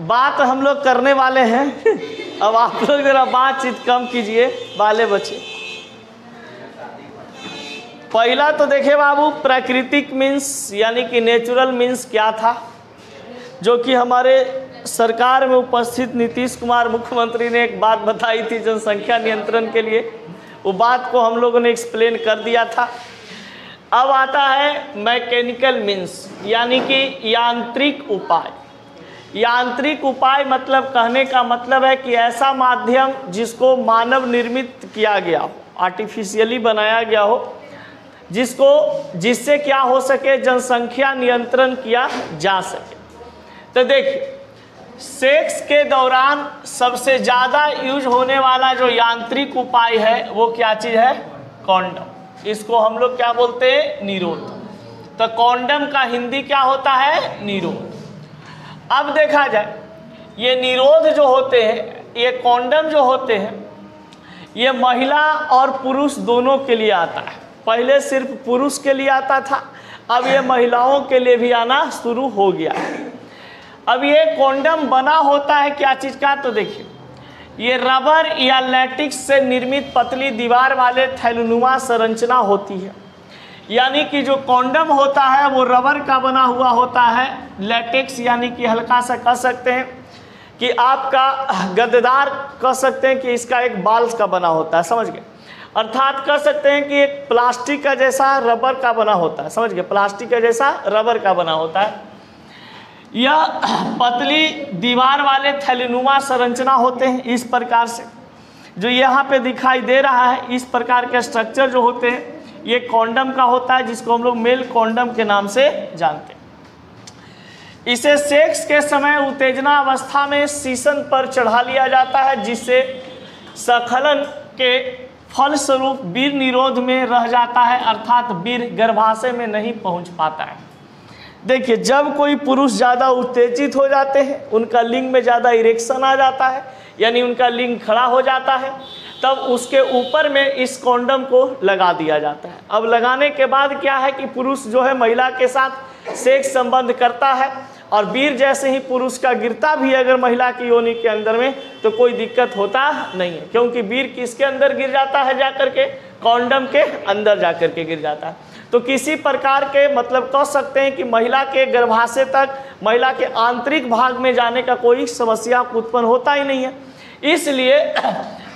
बात हम लोग करने वाले हैं। अब आप लोग जरा बातचीत कम कीजिए बाले बच्चे। पहला तो देखे बाबू, प्राकृतिक मीन्स यानी कि नेचुरल मीन्स क्या था, जो कि हमारे सरकार में उपस्थित नीतीश कुमार मुख्यमंत्री ने एक बात बताई थी जनसंख्या नियंत्रण के लिए, वो बात को हम लोगों ने एक्सप्लेन कर दिया था। अब आता है मैकेनिकल मीन्स यानी कि यांत्रिक उपाय। यांत्रिक उपाय मतलब कहने का मतलब है कि ऐसा माध्यम जिसको मानव निर्मित किया गया हो, आर्टिफिशियली बनाया गया हो, जिससे क्या हो सके, जनसंख्या नियंत्रण किया जा सके। तो देखिए, सेक्स के दौरान सबसे ज़्यादा यूज होने वाला जो यांत्रिक उपाय है वो क्या चीज़ है? कॉन्डम। इसको हम लोग क्या बोलते हैं? निरोध। तो कॉन्डम का हिंदी क्या होता है? निरोध। अब देखा जाए, ये निरोध जो होते हैं, ये कॉन्डम जो होते हैं, ये महिला और पुरुष दोनों के लिए आता है। पहले सिर्फ पुरुष के लिए आता था, अब ये महिलाओं के लिए भी आना शुरू हो गया है। अब ये कॉन्डम बना होता है क्या चीज़ का? तो देखिए, ये रबर या लैटिक्स से निर्मित पतली दीवार वाले थैलनुमा संरचना होती है। यानी कि जो कॉन्डम होता है वो रबर का बना हुआ होता है, लैटेक्स यानी कि हल्का सा कह सकते हैं कि आपका गद्देदार कह सकते हैं कि इसका एक बाल्स का बना होता है, समझ गए? अर्थात कह सकते हैं कि एक प्लास्टिक का जैसा रबर का बना होता है, समझ गए? प्लास्टिक का जैसा रबर का बना होता है। यह पतली दीवार वाले थैलीनुमा संरचना होते हैं इस प्रकार से, जो यहाँ पे दिखाई दे रहा है। इस प्रकार के स्ट्रक्चर जो होते हैं ये कॉन्डम का होता है, जिसको हम लोग मेल कॉन्डम के नाम से जानते हैं। इसे सेक्स के समय उत्तेजना अवस्था में शीशन पर चढ़ा लिया जाता है, जिससे स्खलन के फलस्वरूप वीर निरोध में रह जाता है, अर्थात वीर गर्भाशय में नहीं पहुंच पाता है। देखिए, जब कोई पुरुष ज़्यादा उत्तेजित हो जाते हैं, उनका लिंग में ज़्यादा इरेक्शन आ जाता है, यानी उनका लिंग खड़ा हो जाता है, तब उसके ऊपर में इस कॉन्डम को लगा दिया जाता है। अब लगाने के बाद क्या है कि पुरुष जो है महिला के साथ सेक्स संबंध करता है, और वीर जैसे ही पुरुष का गिरता भी अगर महिला की योनि के अंदर में, तो कोई दिक्कत होता नहीं है, क्योंकि वीर किसके अंदर गिर जाता है? जाकर के कॉन्डम के अंदर जाकर के गिर जाता है। तो किसी प्रकार के मतलब कह सकते हैं कि महिला के गर्भाशय तक, महिला के आंतरिक भाग में जाने का कोई समस्या उत्पन्न होता ही नहीं है। इसलिए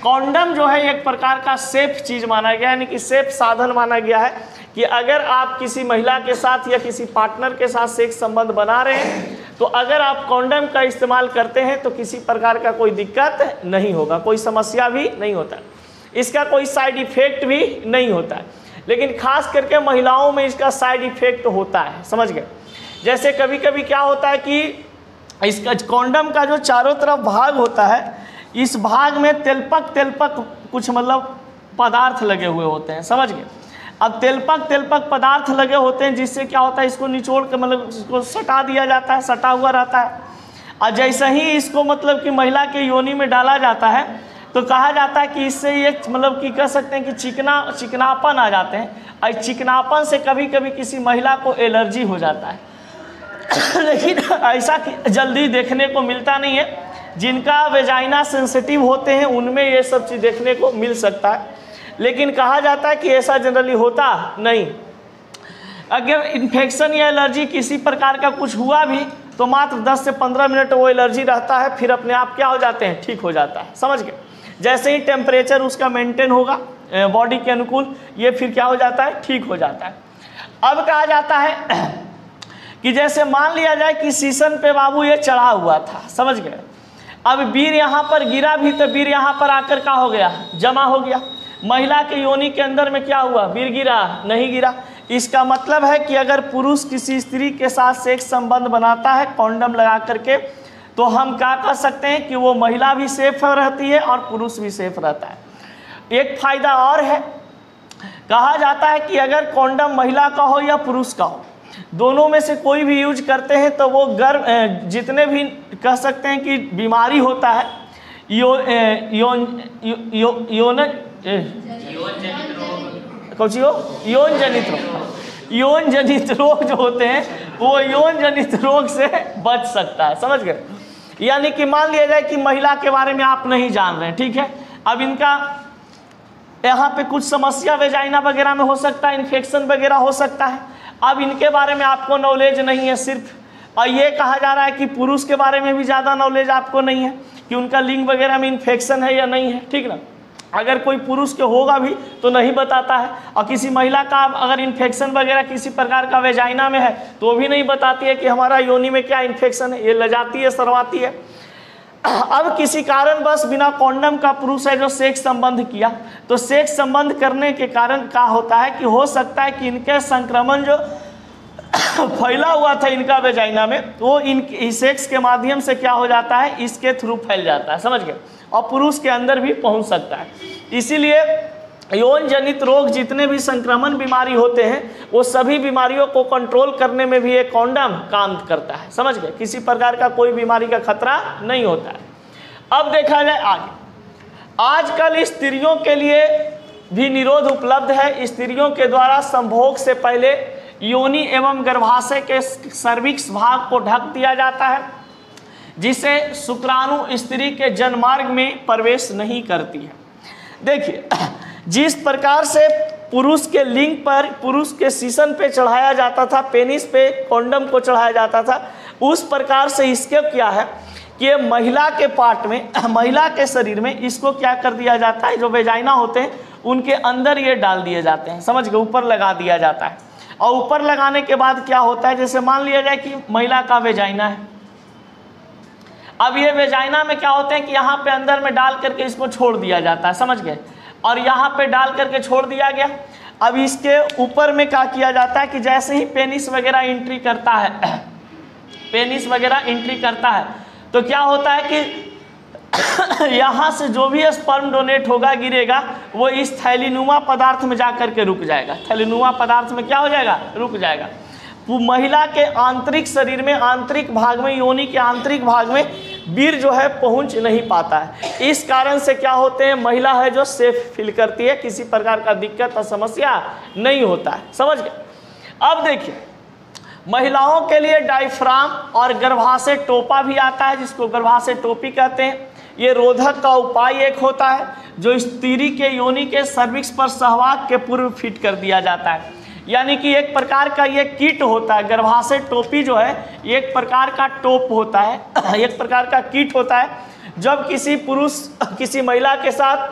कॉन्डम जो है एक प्रकार का सेफ चीज़ माना गया, यानी कि सेफ साधन माना गया है कि अगर आप किसी महिला के साथ या किसी पार्टनर के साथ सेक्स संबंध बना रहे हैं, तो अगर आप कॉन्डम का इस्तेमाल करते हैं तो किसी प्रकार का कोई दिक्कत नहीं होगा, कोई समस्या भी नहीं होता, इसका कोई साइड इफेक्ट भी नहीं होता है। लेकिन खास करके महिलाओं में इसका साइड इफेक्ट होता है, समझ गए? जैसे कभी कभी क्या होता है कि इसका कॉन्डम का जो चारों तरफ भाग होता है, इस भाग में तेलपक कुछ मतलब पदार्थ लगे हुए होते हैं, समझ गए? अब तेलपक पदार्थ लगे होते हैं, जिससे क्या होता है, इसको निचोड़ के मतलब इसको सटा दिया जाता है, सटा हुआ रहता है। और जैसे ही इसको मतलब कि महिला के योनि में डाला जाता है, तो कहा जाता है कि इससे ये मतलब कि कह सकते हैं कि चिकनापन आ जाते हैं, और चिकनापन से कभी कभी किसी महिला को एलर्जी हो जाता है। लेकिन ऐसा जल्दी देखने को मिलता नहीं है। जिनका वेजाइना सेंसिटिव होते हैं उनमें ये सब चीज़ देखने को मिल सकता है, लेकिन कहा जाता है कि ऐसा जनरली होता नहीं। अगर इन्फेक्शन या एलर्जी किसी प्रकार का कुछ हुआ भी, तो मात्र 10 से 15 मिनट वो एलर्जी रहता है, फिर अपने आप क्या हो जाते हैं, ठीक हो जाता है, समझ गए? जैसे ही टेम्परेचर उसका मेंटेन होगा बॉडी के अनुकूल, ये फिर क्या हो जाता है, ठीक हो जाता है। अब कहा जाता है कि जैसे मान लिया जाए कि शीशन पे बाबू ये चढ़ा हुआ था, समझ गए? अब वीर यहाँ पर गिरा भी, तो वीर यहाँ पर आकर क्या हो गया, जमा हो गया। महिला के योनि के अंदर में क्या हुआ, वीर गिरा नहीं गिरा। इसका मतलब है कि अगर पुरुष किसी स्त्री के साथ सेक्स संबंध बनाता है कॉन्डम लगा करके, तो हम क्या कर सकते हैं कि वो महिला भी सेफ रहती है और पुरुष भी सेफ रहता है। एक फायदा और है, कहा जाता है कि अगर कॉन्डम महिला का हो या पुरुष का हो, दोनों में से कोई भी यूज करते हैं, तो वो जितने भी कह सकते हैं कि बीमारी होता है, यौन जनित रोग जो होते हैं, वो यौन जनित रोग से बच सकता है, समझ गए? यानी कि मान लिया जाए कि महिला के बारे में आप नहीं जान रहे हैं, ठीक है, अब इनका यहाँ पे कुछ समस्या वेजाइना वगैरह में हो सकता है, इन्फेक्शन वगैरह हो सकता है। अब इनके बारे में आपको नॉलेज नहीं है सिर्फ, और ये कहा जा रहा है कि पुरुष के बारे में भी ज़्यादा नॉलेज आपको नहीं है कि उनका लिंग वगैरह में इन्फेक्शन है या नहीं है, ठीक ना। अगर कोई पुरुष के होगा भी तो नहीं बताता है, और किसी महिला का अगर इन्फेक्शन वगैरह किसी प्रकार का वेजाइना में है तो भी नहीं बताती है कि हमारा योनि में क्या इन्फेक्शन है, ये लजाती है, शर्माती है। अब किसी कारणवश बिना कॉन्डम का पुरुष है जो सेक्स संबंध किया, तो सेक्स संबंध करने के कारण क्या होता है कि हो सकता है कि इनके संक्रमण जो फैला हुआ था इनका वेजाइना में, वो इन सेक्स के माध्यम से क्या हो जाता है, इसके थ्रू फैल जाता है, समझ गए, और पुरुष के अंदर भी पहुंच सकता है। इसीलिए यौन जनित रोग जितने भी संक्रमण बीमारी होते हैं वो सभी बीमारियों को कंट्रोल करने में भी ये कॉन्डम काम करता है, समझ गए, किसी प्रकार का कोई बीमारी का खतरा नहीं होता है। अब देखा जाए आगे, आजकल स्त्रियों के लिए भी निरोध उपलब्ध है। स्त्रियों के द्वारा संभोग से पहले योनि एवं गर्भाशय के सर्विक्स भाग को ढक दिया जाता है, जिसे शुक्राणु स्त्री के जनमार्ग में प्रवेश नहीं करती है। देखिए, जिस प्रकार से पुरुष के लिंग पर, पुरुष के सीसन पे चढ़ाया जाता था, पेनिस पे कॉन्डम को चढ़ाया जाता था, उस प्रकार से इसके क्या है कि ये महिला के पार्ट में, महिला के शरीर में इसको क्या कर दिया जाता है, जो वेजाइना होते हैं उनके अंदर ये डाल दिए जाते हैं, समझ गए, ऊपर लगा दिया जाता है। और ऊपर लगाने के बाद क्या होता है, जैसे मान लिया जाए कि महिला का वेजाइना है, अब ये वेजाइना में क्या होते हैं कि यहाँ पे अंदर में डाल करके इसको छोड़ दिया जाता है, समझ गए, और यहाँ पे डाल करके छोड़ दिया गया। अब इसके ऊपर में क्या किया जाता है कि जैसे ही पेनिस वगैरह एंट्री करता है, पेनिस वगैरह एंट्री करता है, तो क्या होता है कि यहाँ से जो भी स्पर्म डोनेट होगा, गिरेगा, वो इस थैलीनुमा पदार्थ में जा करके रुक जाएगा। थैलीनुमा पदार्थ में क्या हो जाएगा, रुक जाएगा। महिला के आंतरिक शरीर में, आंतरिक भाग में, योनि के आंतरिक भाग में वीर्य जो है पहुंच नहीं पाता है। इस कारण से क्या होते हैं, महिला है जो सेफ फील करती है, किसी प्रकार का दिक्कत और समस्या नहीं होता है, समझ गए। अब देखिए, महिलाओं के लिए डायफ्राम और गर्भाशय टोपा भी आता है, जिसको गर्भाशय टोपी कहते हैं। ये रोधक का उपाय एक होता है जो स्त्री के योनि के सर्विक्स पर सहवाग के पूर्व फिट कर दिया जाता है। यानी कि एक प्रकार का ये किट होता है, गर्भाशय टोपी जो है एक प्रकार का टोप होता है, एक प्रकार का किट होता है। जब किसी पुरुष किसी महिला के साथ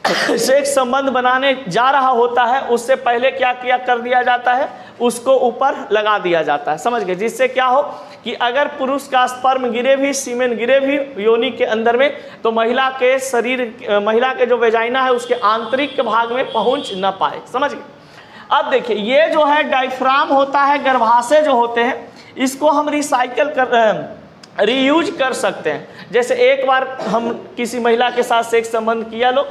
सेक्स संबंध बनाने जा रहा होता है, उससे पहले क्या किया कर दिया जाता है, उसको ऊपर लगा दिया जाता है, समझ गए, जिससे क्या हो कि अगर पुरुष का स्पर्म गिरे भी, सीमेन गिरे भी योनि के अंदर में, तो महिला के शरीर, महिला के जो वेजाइना है उसके आंतरिक भाग में पहुंच न पाए, समझ गए। अब देखिए, ये जो है डायफ्राम होता है, गर्भाशय जो होते हैं, इसको हम रिसाइकल कर रीयूज कर सकते हैं। जैसे एक बार हम किसी महिला के साथ सेक्स संबंध किया लोग,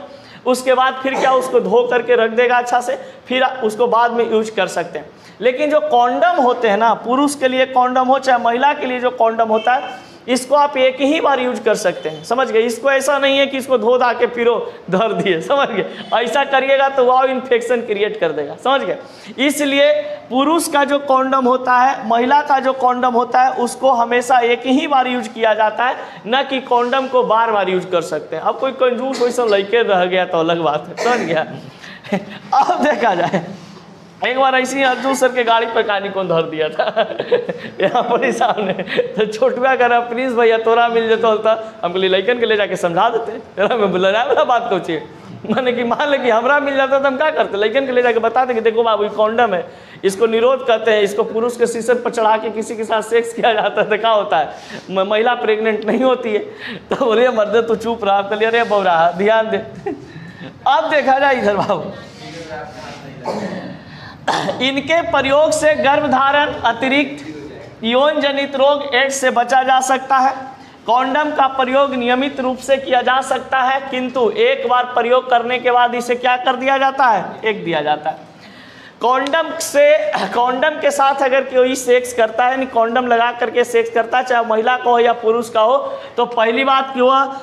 उसके बाद फिर क्या उसको धो करके रख देगा अच्छा से, फिर उसको बाद में यूज कर सकते हैं। लेकिन जो कॉन्डम होते हैं ना, पुरुष के लिए कॉन्डम हो चाहे महिला के लिए जो कॉन्डम होता है, इसको आप एक ही बार यूज कर सकते हैं, समझ गए। इसको ऐसा नहीं है कि इसको धो धा के फिरो धर दिए, समझ गए, ऐसा करिएगा तो वह इन्फेक्शन क्रिएट कर देगा, समझ गए। इसलिए पुरुष का जो कॉन्डम होता है, महिला का जो कॉन्डम होता है, उसको हमेशा एक ही बार यूज किया जाता है, न कि कॉन्डम को बार बार यूज कर सकते हैं। अब कोई कंजूस वैसा लड़के रह गया तो अलग बात है, समझ गया। अब देखा जाए, एक बार ऐसी अर्जुन सर के गाड़ी पर कहानी कौन धर दिया था यहाँ पर ही सामने, तो छोटुआ कर प्लीज भैया तोरा मिल जाता होता, हम बोले लड़कन के ले जाके समझा देते। मैं बोला वाला बात कौन चाहिए, मैंने कि मान ले कि हमरा मिल जाता तो हम क्या करते, लड़कन के ले जाके बता दें कि देखो बाबू कॉन्डम है, इसको निरोध कहते हैं, इसको पुरुष के सीसन पर चढ़ा के किसी के साथ सेक्स किया जाता है तो क्या होता है, महिला प्रेग्नेंट नहीं होती है। तो बोलिए मर्दे तो चुप रहा, कलिए अरे बौरा ध्यान दे। अब देखा जाए इधर बाबू, इनके प्रयोग से गर्भधारण, अतिरिक्त यौन जनित रोग, एड्स से बचा जा सकता है। कॉन्डम का प्रयोग नियमित रूप से किया जा सकता है, किंतु एक बार प्रयोग करने के बाद इसे क्या कर दिया जाता है, फेंक दिया जाता है। कॉन्डम के साथ अगर कोई सेक्स करता है, यानी कॉन्डम लगा करके सेक्स करता है, चाहे महिला का हो या पुरुष का हो, तो पहली बात कि वह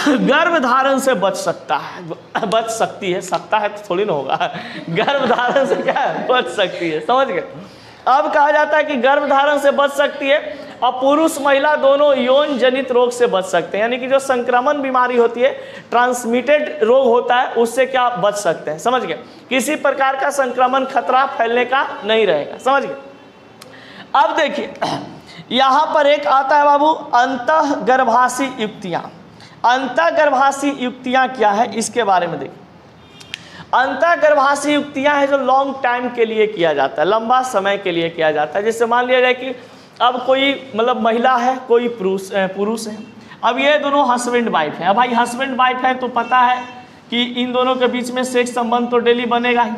गर्भधारण से बच सकता है, बच सकती है, सकता है तो थोड़ी ना होगा, गर्भधारण से क्या है, बच सकती है, समझ गए। अब कहा जाता है कि गर्भधारण से बच सकती है और पुरुष महिला दोनों यौन जनित रोग से बच सकते हैं, यानी कि जो संक्रमण बीमारी होती है, ट्रांसमिटेड रोग होता है, उससे क्या बच सकते हैं। समझ गए, किसी प्रकार का संक्रमण खतरा फैलने का नहीं रहेगा। समझ गए। अब देखिए यहाँ पर एक आता है बाबू अंतःगर्भाशी युक्तियाँ। अंतःगर्भाशी युक्तियाँ क्या है इसके बारे में देखिए। अंतःगर्भाशी युक्तियाँ है जो लॉन्ग टाइम के लिए किया जाता है, लंबा समय के लिए किया जाता है। जैसे मान लिया जाए कि अब कोई मतलब महिला है, कोई पुरुष है, अब ये दोनों हस्बैंड वाइफ है। अब भाई हस्बैंड वाइफ है तो पता है कि इन दोनों के बीच में सेक्स संबंध तो डेली बनेगा ही।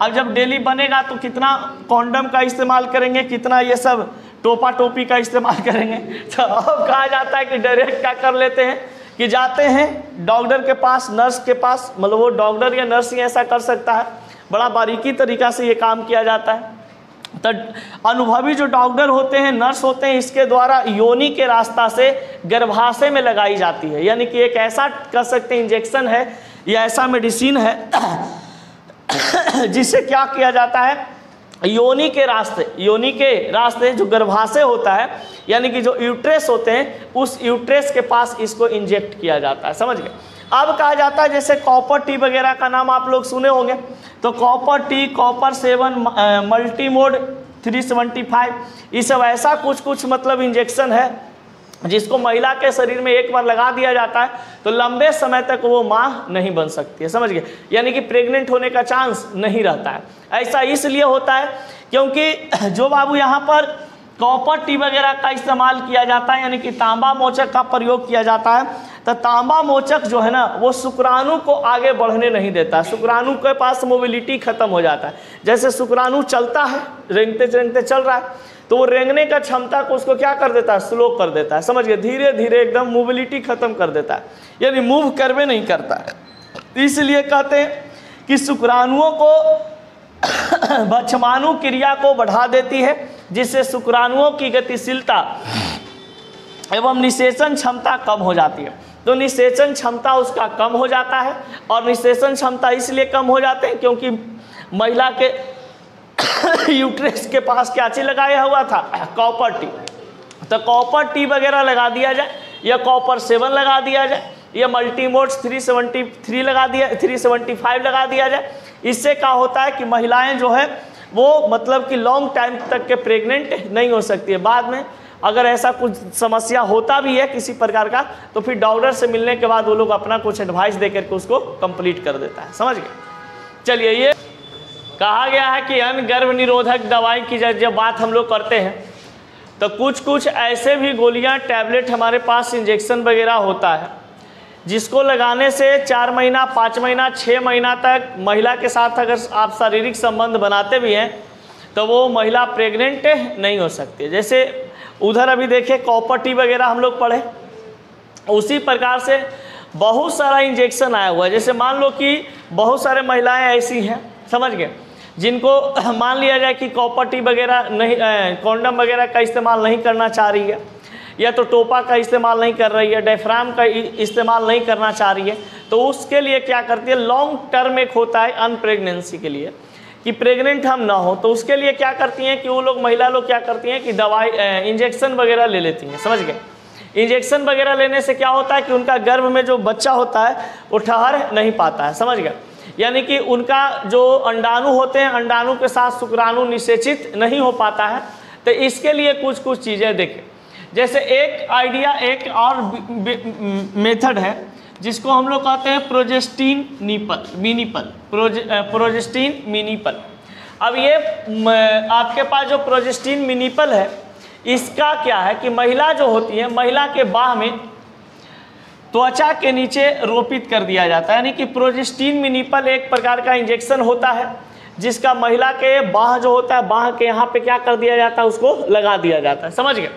अब जब डेली बनेगा तो कितना कॉन्डम का इस्तेमाल करेंगे, कितना ये सब टोपा टोपी का इस्तेमाल करेंगे। तो अब कहा जाता है कि डायरेक्ट क्या कर लेते हैं कि जाते हैं डॉक्टर के पास, नर्स के पास, मतलब वो डॉक्टर या नर्स ही ऐसा कर सकता है, बड़ा बारीकी तरीक़ा से ये काम किया जाता है। तो अनुभवी जो डॉक्टर होते हैं, नर्स होते हैं, इसके द्वारा योनि के रास्ता से गर्भाशय में लगाई जाती है, यानी कि एक ऐसा कर सकते हैं इंजेक्शन है या ऐसा मेडिसिन है जिससे क्या किया जाता है, योनि के रास्ते जो गर्भाशय होता है, यानी कि जो यूट्रेस होते हैं, उस यूट्रेस के पास इसको इंजेक्ट किया जाता है। समझ गए। अब कहा जाता है जैसे कॉपर टी वगैरह का नाम आप लोग सुने होंगे, तो कॉपर टी, कॉपर 7, मल्टीमोड 375, ये सब ऐसा कुछ मतलब इंजेक्शन है जिसको महिला के शरीर में एक बार लगा दिया जाता है तो लंबे समय तक वो माँ नहीं बन सकती है। समझ गए, यानी कि प्रेग्नेंट होने का चांस नहीं रहता है। ऐसा इसलिए होता है क्योंकि जो बाबू यहाँ पर कॉपर टी वगैरह का इस्तेमाल किया जाता है, यानी कि तांबा मोचक का प्रयोग किया जाता है, तो तांबा मोचक जो है ना वो शुक्राणु को आगे बढ़ने नहीं देता। शुक्राणु के पास मोबिलिटी खत्म हो जाता है। जैसे शुक्राणु चलता है, रेंगते रेंगते चल रहा है, तो वो रेंगने का क्षमता को उसको क्या कर देता है, स्लो कर देता है। समझ गए, धीरे धीरे एकदम मोबिलिटी खत्म कर देता है, यानी मूव करवे नहीं करता है। इसलिए कहते हैं कि शुक्राणुओं को भक्षमाणु क्रिया को बढ़ा देती है, जिससे शुक्राणुओं की गतिशीलता एवं निषेचन क्षमता कम हो जाती है। तो निषेचन क्षमता उसका कम हो जाता है, और निषेचन क्षमता इसलिए कम हो जाते हैं क्योंकि महिला के यूट्रेस के पास क्या चीज लगाया हुआ था, कॉपर टी। तो कॉपर टी वगैरह लगा दिया जाए, या कॉपर 7 लगा दिया जाए, या मल्टीमोड्स 373 लगा दिया, 375 लगा दिया जाए। इससे क्या होता है कि महिलाएं जो है वो मतलब कि लॉन्ग टाइम तक के प्रेग्नेंट नहीं हो सकती है। बाद में अगर ऐसा कुछ समस्या होता भी है किसी प्रकार का, तो फिर डॉक्टर से मिलने के बाद वो लोग अपना कुछ एडवाइस दे करके उसको कंप्लीट कर देता है। समझ गए। चलिए, ये कहा गया है कि अन्य गर्भ निरोधक दवाई की जब बात हम लोग करते हैं तो कुछ ऐसे भी गोलियां, टैबलेट हमारे पास इंजेक्शन वगैरह होता है जिसको लगाने से 4 महीना, 5 महीना, 6 महीना तक महिला के साथ अगर आप शारीरिक संबंध बनाते भी हैं तो वो महिला प्रेग्नेंट नहीं हो सकती। जैसे उधर अभी देखिए कॉपर टी वगैरह हम लोग पढ़े, उसी प्रकार से बहुत सारा इंजेक्शन आया हुआ है। जैसे मान लो कि बहुत सारे महिलाएं ऐसी हैं, समझ गए, जिनको मान लिया जाए कि कॉपर टी वगैरह नहीं, कॉन्डम वगैरह का इस्तेमाल नहीं करना चाह रही है, या तो टोपा का इस्तेमाल नहीं कर रही है, डायफ्राम का इस्तेमाल नहीं करना चाह रही है, तो उसके लिए क्या करती है, लॉन्ग टर्म एक होता है अनप्रेगनेंसी के लिए कि प्रेग्नेंट हम ना हो, तो उसके लिए क्या करती हैं कि वो लोग, महिला लोग क्या करती हैं कि दवाई, इंजेक्शन वगैरह ले लेती हैं। समझ गए। इंजेक्शन वगैरह लेने से क्या होता है कि उनका गर्भ में जो बच्चा होता है वो ठहर नहीं पाता है। समझ गए, यानी कि उनका जो अंडाणु होते हैं, अंडाणु के साथ शुक्राणु निषेचित नहीं हो पाता है। तो इसके लिए कुछ चीज़ें देखें। जैसे एक आइडिया, एक और मेथड है जिसको हम लोग कहते हैं प्रोजेस्टिन मिनिपल, प्रोजेस्टिन मिनिपल। अब ये आपके पास जो प्रोजेस्टिन मिनिपल है, इसका क्या है कि महिला जो होती है, महिला के बाह में त्वचा के नीचे रोपित कर दिया जाता है। यानी कि प्रोजेस्टिन मिनिपल एक प्रकार का इंजेक्शन होता है जिसका महिला के बाह जो होता है, बाह के यहाँ पे क्या कर दिया जाता है, उसको लगा दिया जाता है। समझ गए।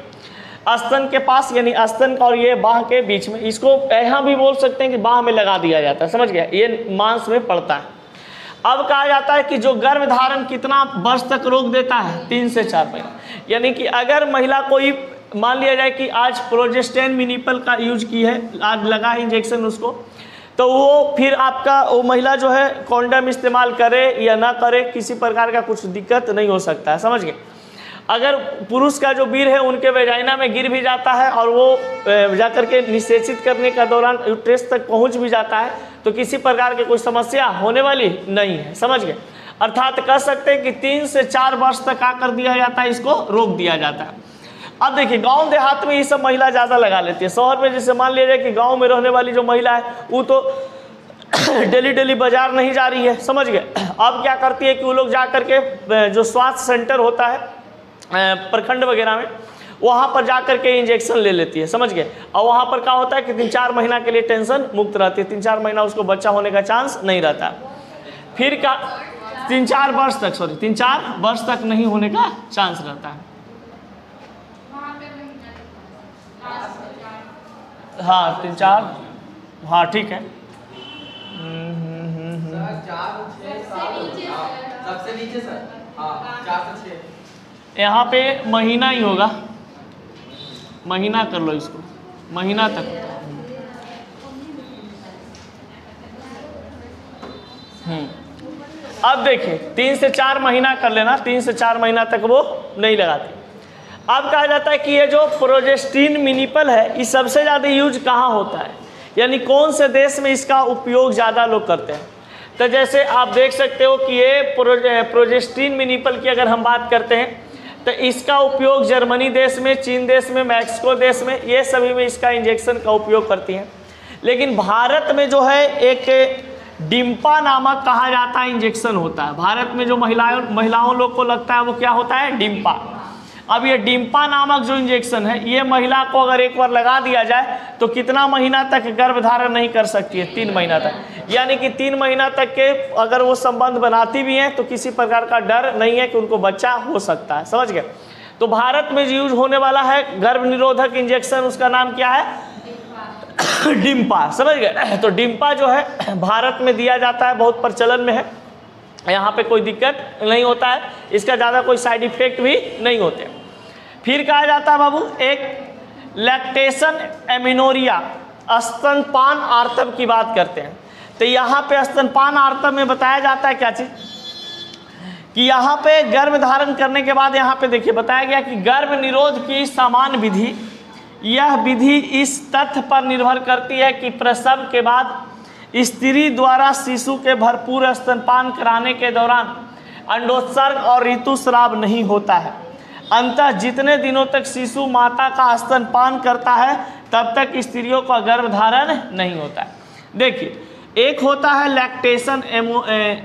स्तन के पास, यानी स्तन का और ये बाह के बीच में, इसको यहाँ भी बोल सकते हैं कि बाह में लगा दिया जाता है। समझ गया, ये मांस में पड़ता है। अब कहा जाता है कि जो गर्भ धारण कितना वर्ष तक रोक देता है, 3 से 4 महीने। यानी कि अगर महिला कोई, मान लिया जाए कि आज प्रोजेस्टेन मिनिपल का यूज की है, आज लगा है इंजेक्शन उसको, तो वो फिर आपका वो महिला जो है कॉन्डम इस्तेमाल करे या ना करे, किसी प्रकार का कुछ दिक्कत नहीं हो सकता है। समझ गए। अगर पुरुष का जो वीर्य है उनके वेजाइना में गिर भी जाता है और वो जाकर के निषेचित करने का दौरान यूट्रस तक पहुंच भी जाता है तो किसी प्रकार की कोई समस्या होने वाली नहीं है, समझ गए। अर्थात कह सकते हैं कि 3 से 4 वर्ष तक क्या कर दिया जाता है, इसको रोक दिया जाता है। अब देखिए गांव देहात में ये सब महिला ज़्यादा लगा लेती है। शहर में जैसे मान लीजिए कि गांव में रहने वाली जो महिला है वो तो डेली बाजार नहीं जा रही है, समझ गए। अब क्या करती है कि वो लोग जा करके जो स्वास्थ्य सेंटर होता है प्रखंड वगैरह में, वहाँ पर जा करके इंजेक्शन ले लेती है, समझ गए। और वहाँ पर क्या होता है कि 3-4 महीना के लिए टेंशन मुक्त रहती है, 3-4 महीना उसको बच्चा होने का चांस नहीं रहता। फिर का 3-4 वर्ष तक 3-4 वर्ष तक नहीं होने का चांस रहता है। हाँ 3-4, हाँ ठीक है। सबसे नीचे सर, हाँ 4 से 6 यहाँ पे महीना ही होगा, महीना कर लो इसको, महीना तक। अब देखिए 3 से 4 महीना कर लेना, 3 से 4 महीना तक वो नहीं लगाती। अब कहा जाता है कि ये जो प्रोजेस्टिन मिनिपल है ये सबसे ज़्यादा यूज कहाँ होता है, यानी कौन से देश में इसका उपयोग ज़्यादा लोग करते हैं। तो जैसे आप देख सकते हो कि ये प्रोजेस्टिन मिनिपल की अगर हम बात करते हैं तो इसका उपयोग जर्मनी देश में, चीन देश में, मैक्सिको देश में, ये सभी में इसका इंजेक्शन का उपयोग करती हैं। लेकिन भारत में जो है एक डिम्पा नामक कहा जाता है इंजेक्शन होता है। भारत में जो महिलाओं लोग को लगता है वो क्या होता है, डिम्पा। अब ये डिम्पा नामक जो इंजेक्शन है ये महिला को अगर एक बार लगा दिया जाए तो कितना महीना तक गर्भधारण नहीं कर सकती है, 3 महीना तक। यानी कि 3 महीना तक के अगर वो संबंध बनाती भी हैं तो किसी प्रकार का डर नहीं है कि उनको बच्चा हो सकता है, समझ गए। तो भारत में यूज होने वाला है गर्भ निरोधक इंजेक्शन, उसका नाम क्या है, डिम्पा, समझ गए। तो डिम्पा जो है भारत में दिया जाता है, बहुत प्रचलन में है, यहाँ पे कोई दिक्कत नहीं होता है, इसका ज़्यादा कोई साइड इफेक्ट भी नहीं होते। फिर कहा जाता है बाबू एक लैक्टेशन एमिनोरिया, स्तनपान आर्तव की बात करते हैं। तो यहाँ पे स्तनपान आर्तव में बताया जाता है क्या चीज़, कि यहाँ पे गर्भ धारण करने के बाद यहाँ पे देखिए बताया गया कि गर्भ निरोध की समान विधि, यह विधि इस तथ्य पर निर्भर करती है कि प्रसव के बाद स्त्री द्वारा शिशु के भरपूर स्तनपान कराने के दौरान अंडोत्सर्ग और ऋतुस्राव नहीं होता है। अंततः जितने दिनों तक शिशु माता का स्तनपान करता है तब तक स्त्रियों का गर्भधारण नहीं होता है। देखिए एक होता है लैक्टेशन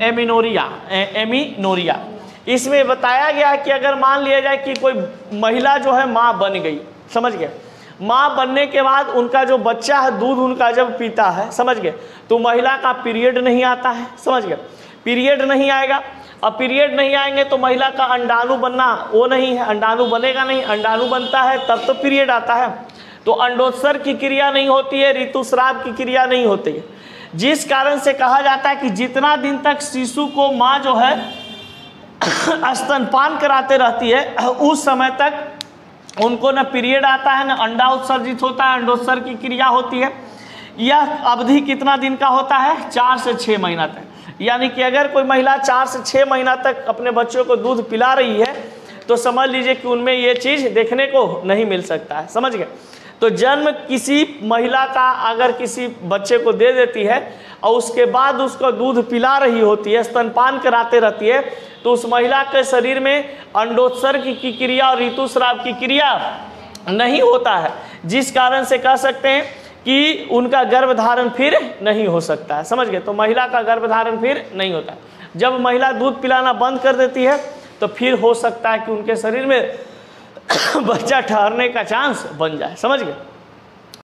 एमिनोरिया, इसमें बताया गया कि अगर मान लिया जाए कि कोई महिला जो है माँ बन गई, समझ गए, माँ बनने के बाद उनका जो बच्चा है दूध उनका जब पीता है, समझ गए, तो महिला का पीरियड नहीं आता है, समझ गए, पीरियड नहीं आएगा। अब पीरियड नहीं आएंगे तो महिला का अंडाणु बनना वो नहीं है, अंडाणु बनेगा नहीं, अंडाणु बनता है तब तो पीरियड आता है। तो अंडोत्सर्ग की क्रिया नहीं होती है, ऋतुस्राव की क्रिया नहीं होती है, जिस कारण से कहा जाता है कि जितना दिन तक शिशु को माँ जो है स्तनपान कराते रहती है उस समय तक उनको न पीरियड आता है, न अंडा उत्सर्जित होता है, अंडोत्सर्ग की क्रिया होती है। यह अवधि कितना दिन का होता है, 4 से 6 महीना तक। यानी कि अगर कोई महिला 4 से 6 महीना तक अपने बच्चों को दूध पिला रही है तो समझ लीजिए कि उनमें ये चीज़ देखने को नहीं मिल सकता है, समझ गए। तो जन्म किसी महिला का अगर किसी बच्चे को दे देती है और उसके बाद उसको दूध पिला रही होती है, स्तनपान कराते रहती है, तो उस महिला के शरीर में अंडोत्सर्ग की क्रिया और ऋतुस्राव की क्रिया नहीं होता है, जिस कारण से कह सकते हैं कि उनका गर्भधारण फिर नहीं हो सकता है, समझ गए। तो महिला का गर्भधारण फिर नहीं होता है। जब महिला दूध पिलाना बंद कर देती है तो फिर हो सकता है कि उनके शरीर में बच्चा ठहरने का चांस बन जाए, समझ गए।